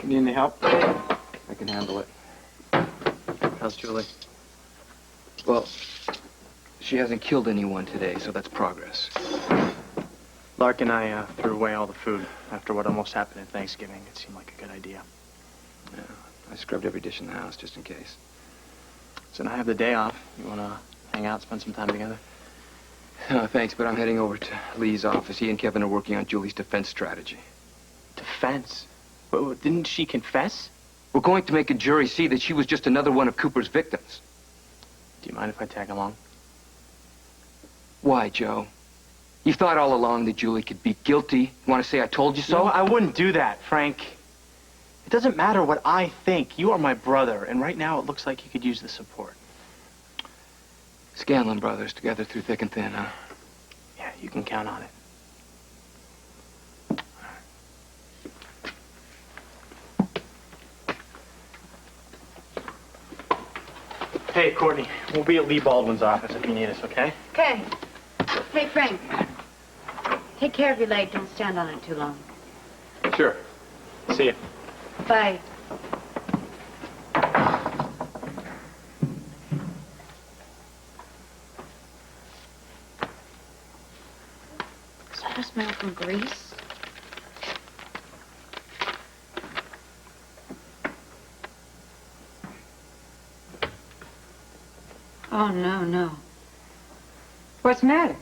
Need any help? I can handle it. How's Julie? Well, she hasn't killed anyone today, so that's progress. Lark and I threw away all the food after what almost happened at Thanksgiving. It seemed like a good idea. Yeah, I scrubbed every dish in the house just in case. So now I have the day off. You want to hang out, spend some time together? No, thanks, but I'm heading over to Lee's office. He and Kevin are working on Julie's defense strategy. Defense? Didn't she confess? We're going to make a jury see that she was just another one of Cooper's victims. Do you mind if I tag along? Why, Joe? You thought all along that Julie could be guilty. You want to say I told you so? No, I wouldn't do that, Frank. It doesn't matter what I think. You are my brother, and right now it looks like you could use the support. Scanlon brothers, together through thick and thin, huh? Yeah, you can count on it. Hey, Courtney, we'll be at Lee Baldwin's office if you need us, okay? Okay. Hey, Frank. Take care of your leg. Don't stand on it too long. Sure. See you. Bye. Is that a smell from grease? Oh, no. What's the matter?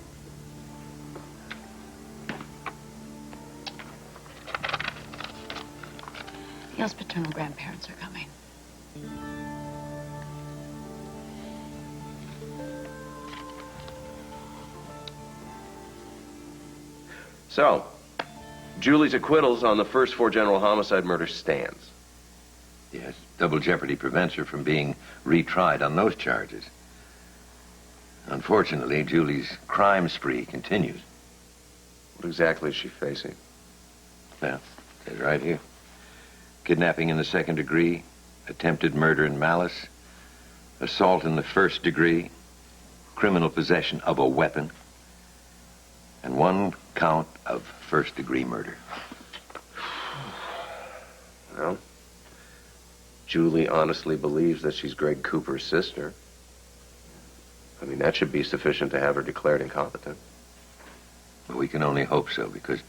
Neil's paternal grandparents are coming. So, Julie's acquittals on the first 4 general homicide murders stands. Yes, double jeopardy prevents her from being retried on those charges. Unfortunately, Julie's crime spree continues. What exactly is she facing? Well, it's right here. Kidnapping in the 2nd degree, attempted murder in malice, assault in the 1st degree, criminal possession of a weapon, and 1 count of 1st degree murder. Well, Julie honestly believes that she's Greg Cooper's sister. I mean, that should be sufficient to have her declared incompetent. But we can only hope so, because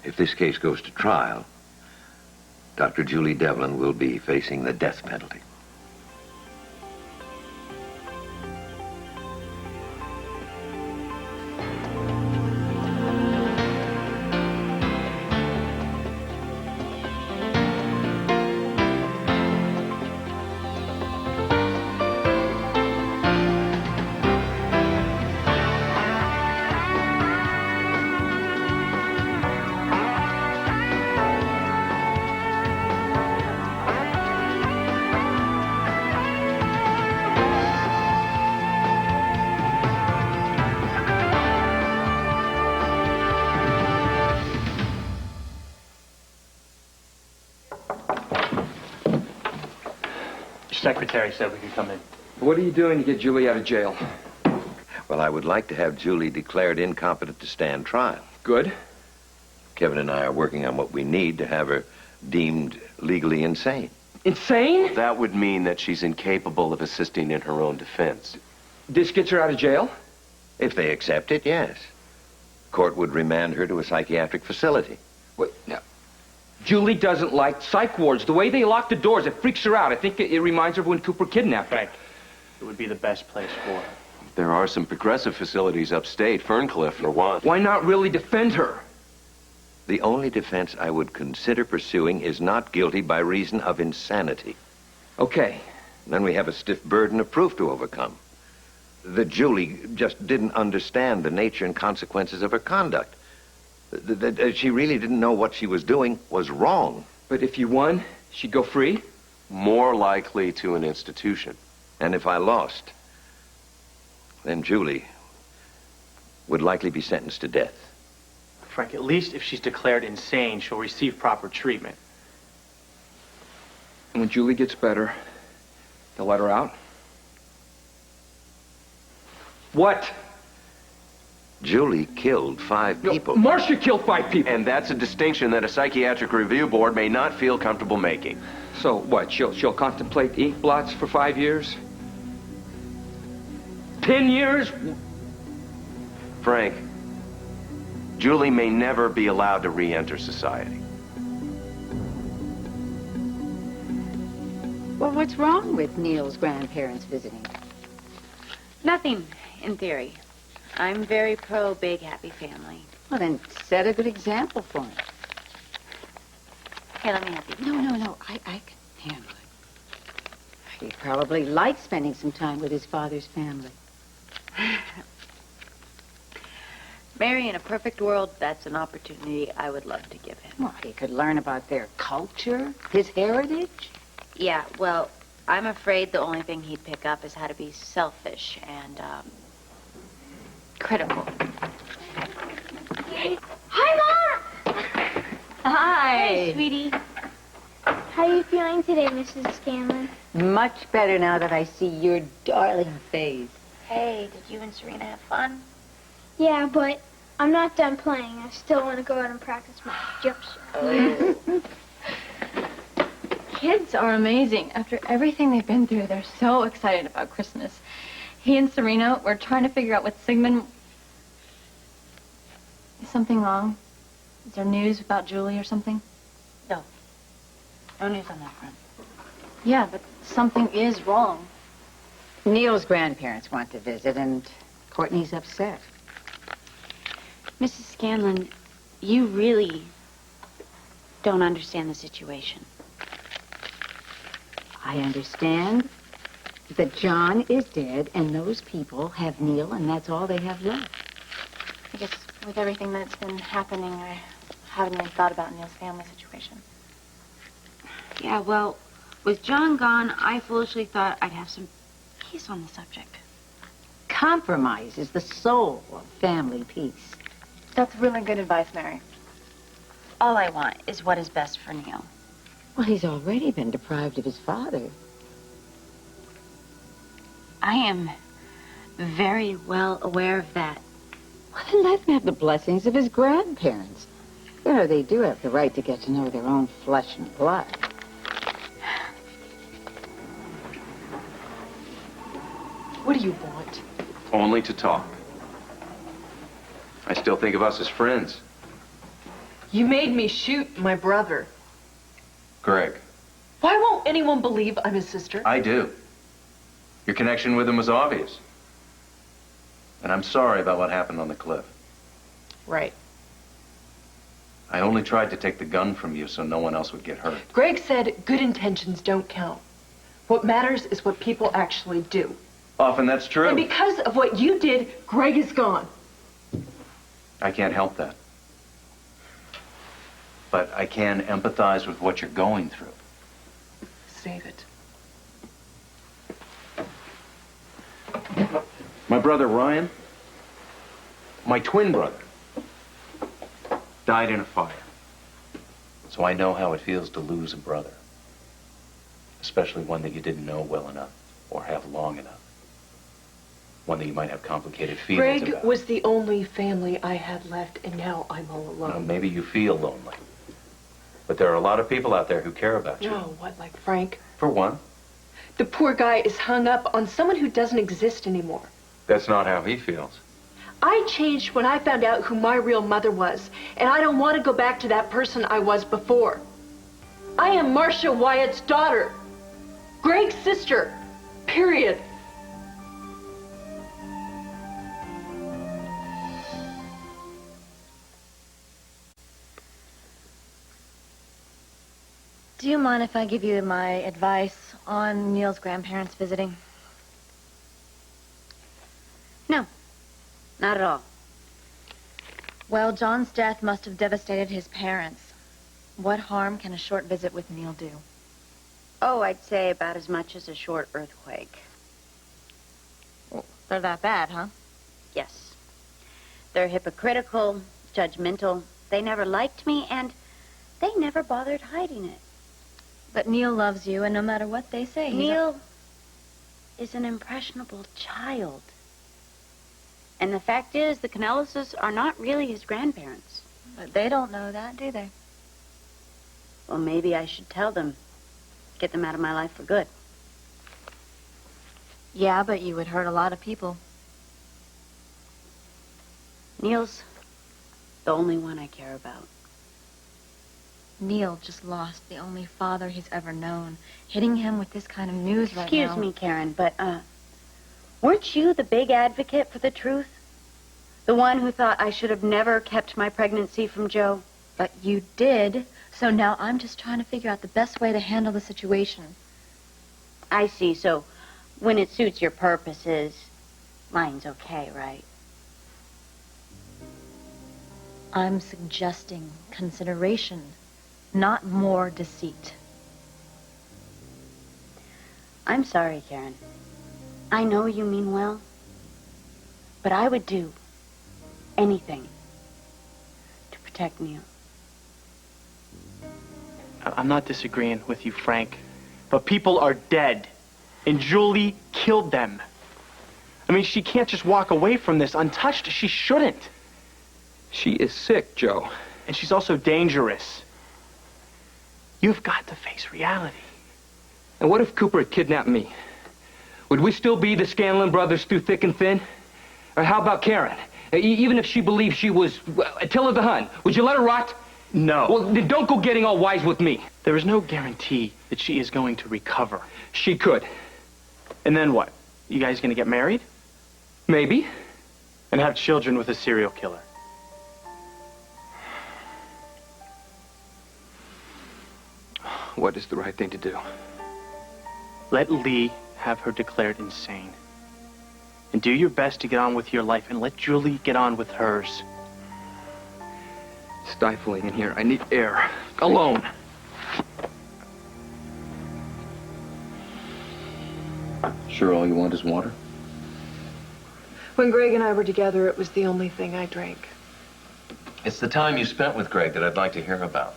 if this case goes to trial, Dr. Julie Devlin will be facing the death penalty. Secretary said we could come in. What are you doing to get Julie out of jail? Well, I would like to have Julie declared incompetent to stand trial. Good. Kevin and I are working on what we need to have her deemed legally insane. Insane? That would mean that she's incapable of assisting in her own defense. This gets her out of jail? If they accept it, yes. Court would remand her to a psychiatric facility. Wait, now. Julie doesn't like psych wards. The way they lock the doors, it freaks her out. I think it reminds her of when Cooper kidnapped her. Frank, it would be the best place for her. There are some progressive facilities upstate, Ferncliff for one. Why not really defend her? The only defense I would consider pursuing is not guilty by reason of insanity. Okay. Then we have a stiff burden of proof to overcome. That Julie just didn't understand the nature and consequences of her conduct. That she really didn't know what she was doing was wrong. But if you won, she'd go free? More likely to an institution. And if I lost, then Julie would likely be sentenced to death. Frank, at least if she's declared insane, she'll receive proper treatment. And when Julie gets better, they'll let her out? What? Julie killed 5 No, people. Marcia killed 5 people. And that's a distinction that a psychiatric review board may not feel comfortable making. So what? She'll contemplate ink blots for 5 years? 10 years? Frank, Julie may never be allowed to re-enter society. Well, what's wrong with Neil's grandparents visiting? Nothing, in theory. I'm very pro big, happy family. Well, then set a good example for him. Here, let me help you. No. I can handle it. He probably likes spending some time with his father's family. Mary, in a perfect world, that's an opportunity I would love to give him. Well, he could learn about their culture, his heritage. Yeah, well, I'm afraid the only thing he'd pick up is how to be selfish and, critical. Hi, Mom! Hi. Hey, sweetie. How are you feeling today, Mrs. Scanlon? Much better now that I see your darling face. Hey, did you and Serena have fun? Yeah, but I'm not done playing. I still want to go out and practice my jump shot. Kids are amazing. After everything they've been through, they're so excited about Christmas. He and Serena were trying to figure out what Sigmund... Is something wrong? Is there news about Julie or something? No. No news on that front. Yeah, but something is wrong. Neil's grandparents want to visit, and Courtney's upset. Mrs. Scanlon, you really don't understand the situation. I understand that John is dead, and those people have Neil, and that's all they have left. I guess with everything that's been happening, I haven't even thought about Neil's family situation. Yeah, well, with John gone, I foolishly thought I'd have some peace on the subject. Compromise is the soul of family peace. That's really good advice, Mary. All I want is what is best for Neil. Well, he's already been deprived of his father. I am very well aware of that. Well, then let him have the blessings of his grandparents. You know, they do have the right to get to know their own flesh and blood. What do you want? Only to talk. I still think of us as friends. You made me shoot my brother. Greg, Why won't anyone believe I'm his sister? I do. Your connection with him was obvious. And I'm sorry about what happened on the cliff. Right. I only tried to take the gun from you so no one else would get hurt. Greg said good intentions don't count. What matters is what people actually do. Often that's true. And because of what you did, Greg is gone. I can't help that. But I can empathize with what you're going through. Save it. My brother Ryan, my twin brother, died in a fire. So I know how it feels to lose a brother. Especially one that you didn't know well enough or have long enough. One that you might have complicated feelings Greg about. was the only family I had left, and now I'm all Now, alone. maybe you feel lonely. But there are a lot of people out there who care about you. No, what, like Frank? For one, The poor guy is hung up on someone who doesn't exist anymore. that's not how he feels. I changed when I found out who my real mother was, and I don't want to go back to that person I was before. I am Marcia Wyatt's daughter. Greg's sister. Period. Do you mind if I give you my advice on Neil's grandparents visiting? No, not at all. Well, John's death must have devastated his parents. What harm can a short visit with Neil do? Oh, I'd say about as much as a short earthquake. They're that bad, huh? Yes. They're hypocritical, judgmental. They never liked me, and they never bothered hiding it. But Neil loves you, and no matter what they say, Neil is an impressionable child. And the fact is, the Canellises are not really his grandparents. But they don't know that, do they? Well, maybe I should tell them. Get them out of my life for good. Yeah, but you would hurt a lot of people. Neil's the only one I care about. Neil just lost the only father he's ever known. Hitting him with this kind of news right now. Excuse me, Karen, but, weren't you the big advocate for the truth? The one who thought I should have never kept my pregnancy from Joe? But you did, so now I'm just trying to figure out the best way to handle the situation. I see, so when it suits your purposes, mine's okay, right? I'm suggesting consideration, not more deceit. I'm sorry, Karen. I know you mean well, but I would do anything to protect Neil. I'm not disagreeing with you, Frank, but people are dead, and Julie killed them. I mean, she can't just walk away from this untouched. She shouldn't. She is sick, Joe. And she's also dangerous. You've got to face reality. And what if Cooper had kidnapped me? Would we still be the Scanlon brothers through thick and thin? Or how about Karen? Even if she believed she was Attila the Hun, would you let her rot? No. Well, then don't go getting all wise with me. There is no guarantee that she is going to recover. She could. And then what? You guys gonna get married? Maybe. And have children with a serial killer? What is the right thing to do? Let Lee have her declared insane. And do your best to get on with your life, and let Julie get on with hers. Stifling in here. I need air. Alone. Sure all you want is water? When Greg and I were together, it was the only thing I drank. It's the time you spent with Greg that I'd like to hear about.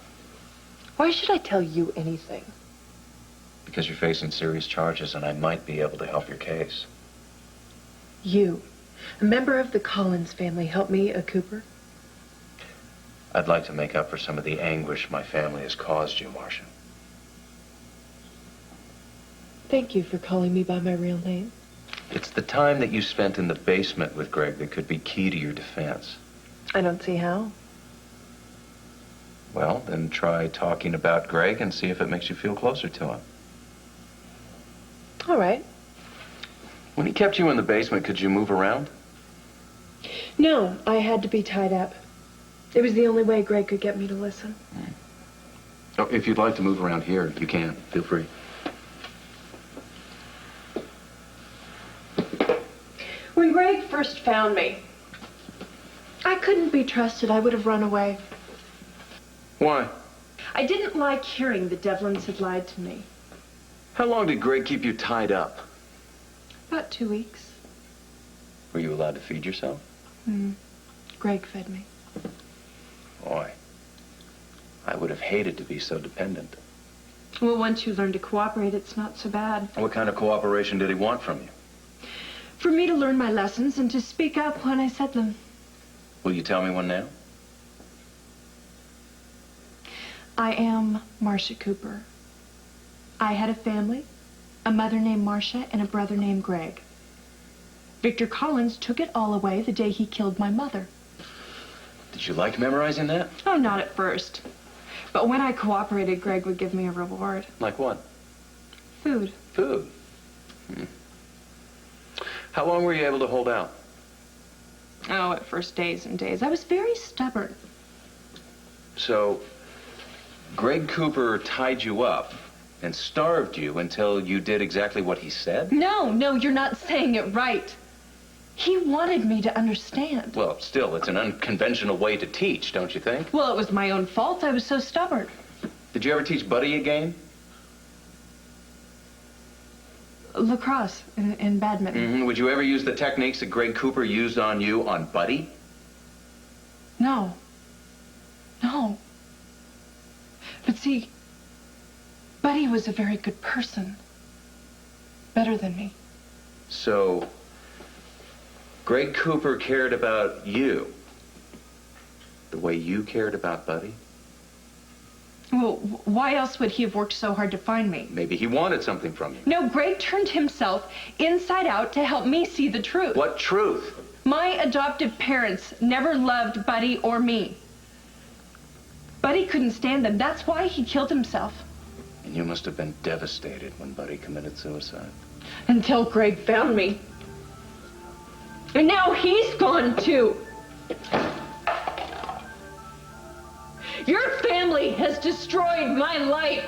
Why should I tell you anything? Because you're facing serious charges and I might be able to help your case. You, a member of the Collins family, helped me, Cooper? I'd like to make up for some of the anguish my family has caused you, Marcia. Thank you for calling me by my real name. It's the time that you spent in the basement with Greg that could be key to your defense. I don't see how. Well, then try talking about Greg and see if it makes you feel closer to him. All right. When he kept you in the basement, could you move around? No, I had to be tied up. It was the only way Greg could get me to listen. Oh, if you'd like to move around here, you can. Feel free. When Greg first found me, I couldn't be trusted. I would have run away. Why? I didn't like hearing the Devlins had lied to me. How long did Greg keep you tied up? About 2 weeks. Were you allowed to feed yourself? Greg fed me. Boy, I would have hated to be so dependent. Well, once you learn to cooperate, it's not so bad. What kind of cooperation did he want from you? For me to learn my lessons and to speak up when I said them. Will you tell me one now? I am Marcia Cooper. I had a family, a mother named Marcia and a brother named Greg. Victor Collins took it all away the day he killed my mother. Did you like memorizing that? Oh, not at first. But when I cooperated, Greg would give me a reward. Like what? Food. Food. How long were you able to hold out? Oh, at first days and days. I was very stubborn. So, Greg Cooper tied you up and starved you until you did exactly what he said? No, you're not saying it right. He wanted me to understand. Well, still, it's an unconventional way to teach, don't you think? Well, it was my own fault. I was so stubborn. Did you ever teach Buddy a game? Lacrosse and badminton. Would you ever use the techniques that Greg Cooper used on you on Buddy? No. But see, Buddy was a very good person. Better than me. So, Greg Cooper cared about you the way you cared about Buddy? Well, why else would he have worked so hard to find me? Maybe he wanted something from you. No, Greg turned himself inside out to help me see the truth. What truth? My adoptive parents never loved Buddy or me. Buddy couldn't stand them. That's why he killed himself. And you must have been devastated when Buddy committed suicide. Until Greg found me. And now he's gone too. Your family has destroyed my life.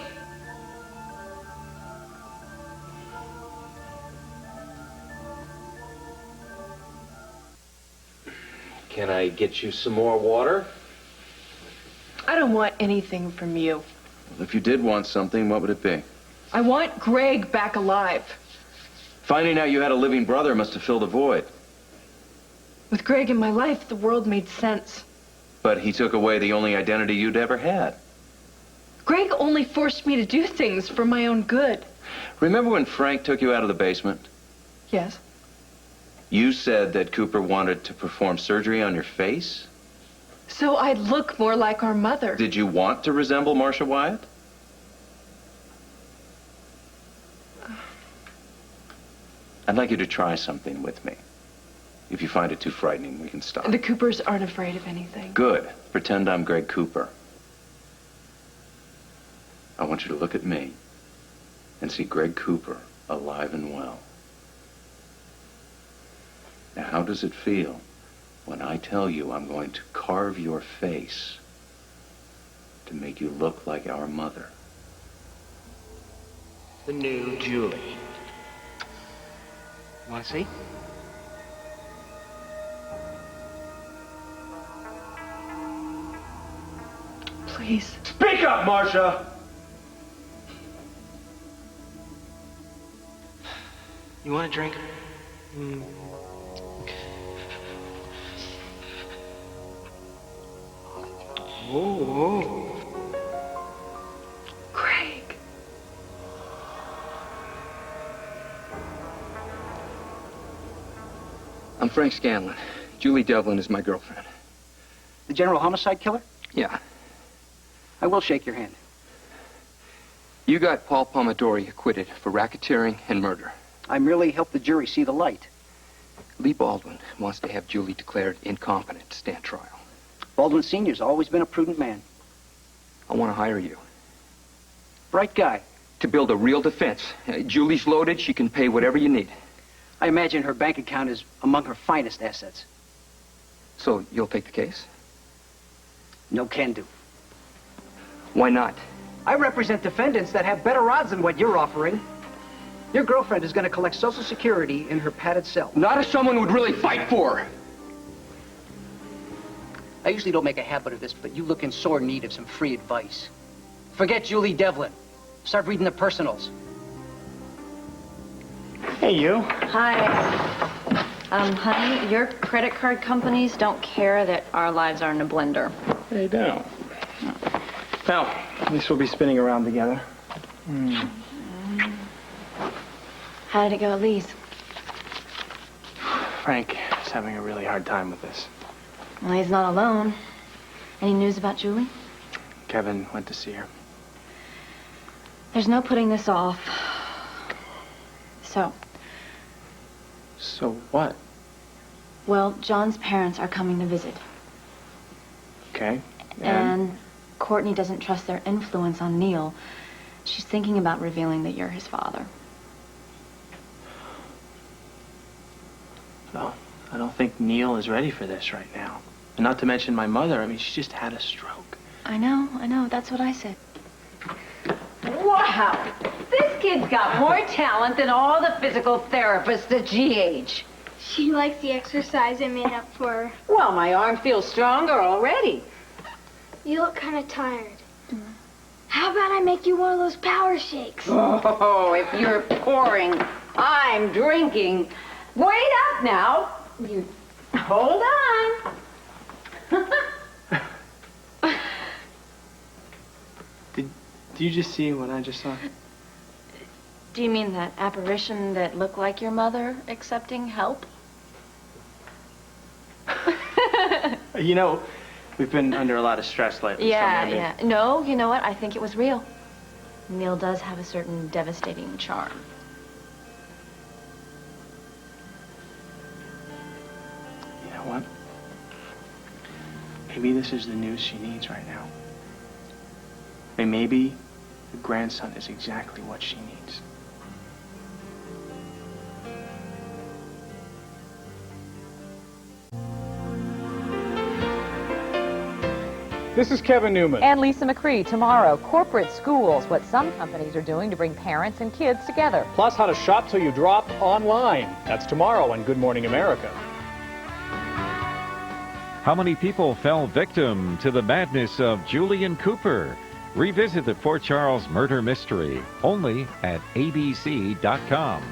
Can I get you some more water? I don't want anything from you. Well, if you did want something, what would it be? I want Greg back alive. Finding out you had a living brother must have filled a void. With Greg in my life, the world made sense. But he took away the only identity you'd ever had. Greg only forced me to do things for my own good. Remember when Frank took you out of the basement? Yes. You said that Cooper wanted to perform surgery on your face? So I'd look more like our mother. Did you want to resemble Marcia Wyatt? I'd like you to try something with me. If you find it too frightening, we can stop. The Coopers aren't afraid of anything. Good. Pretend I'm Greg Cooper. I want you to look at me and see Greg Cooper alive and well. Now, how does it feel when I tell you I'm going to carve your face to make you look like our mother? The new Julie. Want to see? Please. Speak up, Marcia! You want a drink? Whoa. Greg. I'm Frank Scanlon. Julie Devlin is my girlfriend. The general homicide killer? Yeah. I will shake your hand. You got Paul Pomodori acquitted for racketeering and murder. I merely helped the jury see the light. Lee Baldwin wants to have Julie declared incompetent to stand trial. Baldwin Sr.'s always been a prudent man. I want to hire you. Bright guy. To build a real defense. Julie's loaded. She can pay whatever you need. I imagine her bank account is among her finest assets. So you'll take the case? No can do. Why not? I represent defendants that have better odds than what you're offering. Your girlfriend is going to collect Social Security in her padded cell. Not if someone would really fight for her. I usually don't make a habit of this, but you look in sore need of some free advice. Forget Julie Devlin. Start reading the personals. Hey, you. Hi. Honey, your credit card companies don't care that our lives are in a blender. They don't. Well, at least we'll be spinning around together. How did it go at Lee's? Frank is having a really hard time with this. Well, he's not alone. Any news about Julie? Kevin went to see her. There's no putting this off. So, So what? well, John's parents are coming to visit. Okay. And Courtney doesn't trust their influence on Neil. She's thinking about revealing that you're his father. Well, I don't think Neil is ready for this right now. And not to mention my mother. I mean, she just had a stroke. I know. That's what I said. Wow! This kid's got more talent than all the physical therapists at GH. She likes the exercise I made up for her. Well, my arm feels stronger already. You look kind of tired. How about I make you one of those power shakes? Oh, if you're pouring, I'm drinking. Wait up now. You hold on. Did you just see what I just saw? Do you mean that apparition that looked like your mother accepting help? You know, we've been under a lot of stress lately. Yeah, so maybe... yeah. No, you know what? I think it was real. Neil does have a certain devastating charm. You know what? Maybe this is the news she needs right now. And maybe the grandson is exactly what she needs. This is Kevin Newman. And Lisa McCree. Tomorrow, corporate schools, what some companies are doing to bring parents and kids together. Plus, how to shop till you drop online. That's tomorrow on Good Morning America. How many people fell victim to the madness of Julian Cooper? Revisit the Port Charles murder mystery only at abc.com.